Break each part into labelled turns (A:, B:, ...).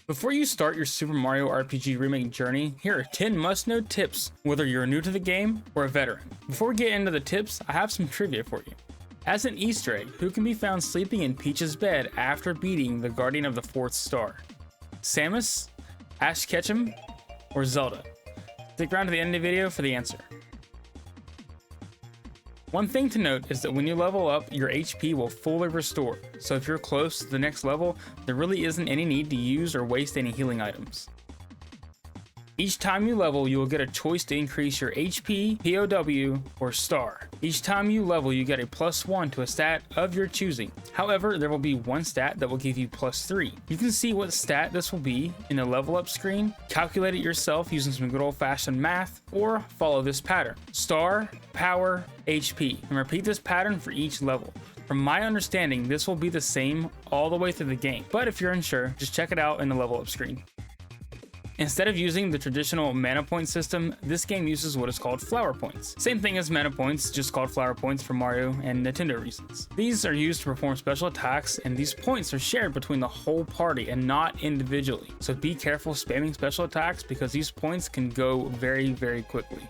A: Before you start your Super Mario RPG Remake journey, here are 10 must-know tips, whether you're new to the game or a veteran. Before we get into the tips, I have some trivia for you. As an Easter egg, who can be found sleeping in Peach's bed after beating the Guardian of the Fourth Star? Samus, Ash Ketchum, or Zelda? Stick around to the end of the video for the answer. One thing to note is that when you level up, your HP will fully restore, so if you're close to the next level, there really isn't any need to use or waste any healing items. Each time you level, you will get a choice to increase your HP, POW, or star. Each time you level, you get a +1 to a stat of your choosing. However, there will be one stat that will give you +3. You can see what stat this will be in the level up screen, calculate it yourself using some good old-fashioned math, or follow this pattern: star, power, HP, and repeat this pattern for each level. From my understanding, this will be the same all the way through the game, but if you're unsure, just check it out in the level up screen. Instead of using the traditional mana point system, this game uses what is called flower points. Same thing as mana points, just called flower points for Mario and Nintendo reasons. These are used to perform special attacks, and these points are shared between the whole party and not individually. So be careful spamming special attacks because these points can go very quickly.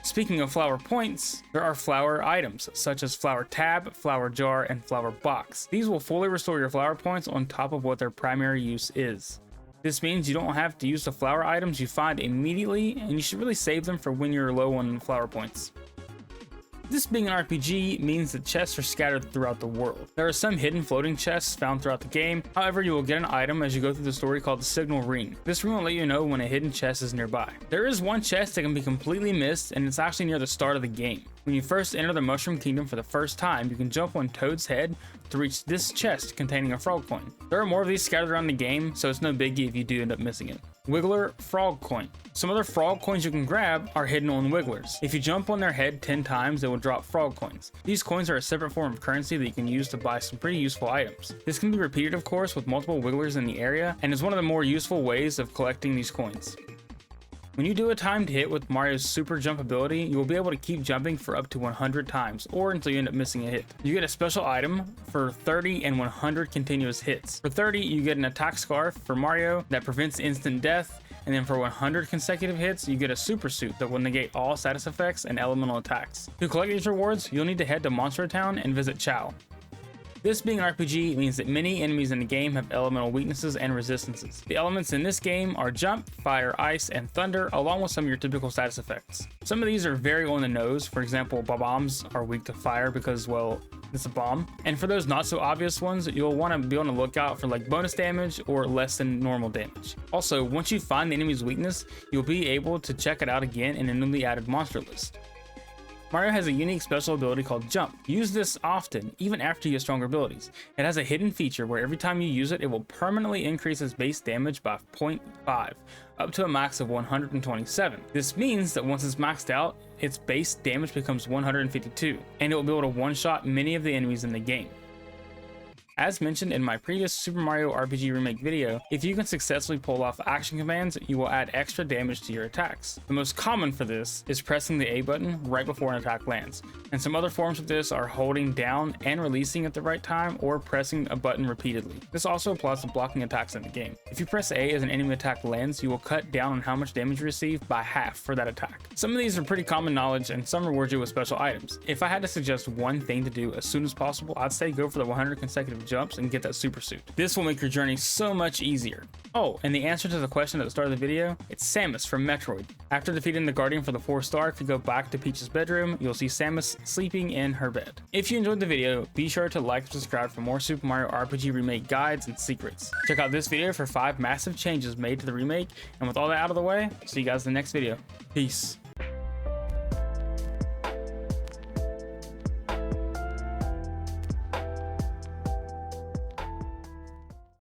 A: Speaking of flower points, there are flower items such as flower tab, flower jar, and flower box. These will fully restore your flower points on top of what their primary use is. This means you don't have to use the flower items you find immediately, and you should really save them for when you're low on flower points. This being an RPG means that chests are scattered throughout the world. There are some hidden floating chests found throughout the game, however you will get an item as you go through the story called the Signal Ring. This ring will let you know when a hidden chest is nearby. There is one chest that can be completely missed, and it's actually near the start of the game. When you first enter the Mushroom Kingdom for the first time, you can jump on Toad's head to reach this chest containing a frog coin. There are more of these scattered around the game, so it's no biggie if you do end up missing it. Wiggler Frog Coin. Some other frog coins you can grab are hidden on Wigglers. If you jump on their head 10 times, it will drop frog coins. These coins are a separate form of currency that you can use to buy some pretty useful items. This can be repeated, of course, with multiple Wigglers in the area, and is one of the more useful ways of collecting these coins. When you do a timed hit with Mario's super jump ability, you will be able to keep jumping for up to 100 times, or until you end up missing a hit. You get a special item for 30 and 100 continuous hits. For 30, you get an attack scarf for Mario that prevents instant death, and then for 100 consecutive hits, you get a super suit that will negate all status effects and elemental attacks. To collect these rewards, you'll need to head to Monster Town and visit Chow. This being an RPG means that many enemies in the game have elemental weaknesses and resistances. The elements in this game are jump, fire, ice, and thunder, along with some of your typical status effects. Some of these are very on the nose. For example, bombs are weak to fire because, well, it's a bomb. And for those not so obvious ones, you'll want to be on the lookout for like bonus damage or less than normal damage. Also, once you find the enemy's weakness, you'll be able to check it out again in a newly added monster list. Mario has a unique special ability called Jump. Use this often, even after you get stronger abilities. It has a hidden feature where every time you use it, it will permanently increase its base damage by 0.5, up to a max of 127. This means that once it's maxed out, its base damage becomes 152, and it will be able to one-shot many of the enemies in the game. As mentioned in my previous Super Mario RPG Remake video, if you can successfully pull off action commands, you will add extra damage to your attacks. The most common for this is pressing the A button right before an attack lands, and some other forms of this are holding down and releasing at the right time, or pressing a button repeatedly. This also applies to blocking attacks in the game. If you press A as an enemy attack lands, you will cut down on how much damage you receive by half for that attack. Some of these are pretty common knowledge, and some reward you with special items. If I had to suggest one thing to do as soon as possible, I'd say go for the 100 consecutive jumps and get that super suit. This will make your journey so much easier. Oh, and the answer to the question at the start of the video, it's Samus from Metroid. After defeating the Guardian for the 4th star, if you go back to Peach's bedroom, you'll see Samus sleeping in her bed. If you enjoyed the video, be sure to like and subscribe for more Super Mario RPG Remake guides and secrets. Check out this video for 5 massive changes made to the remake, and with all that out of the way, see you guys in the next video. Peace.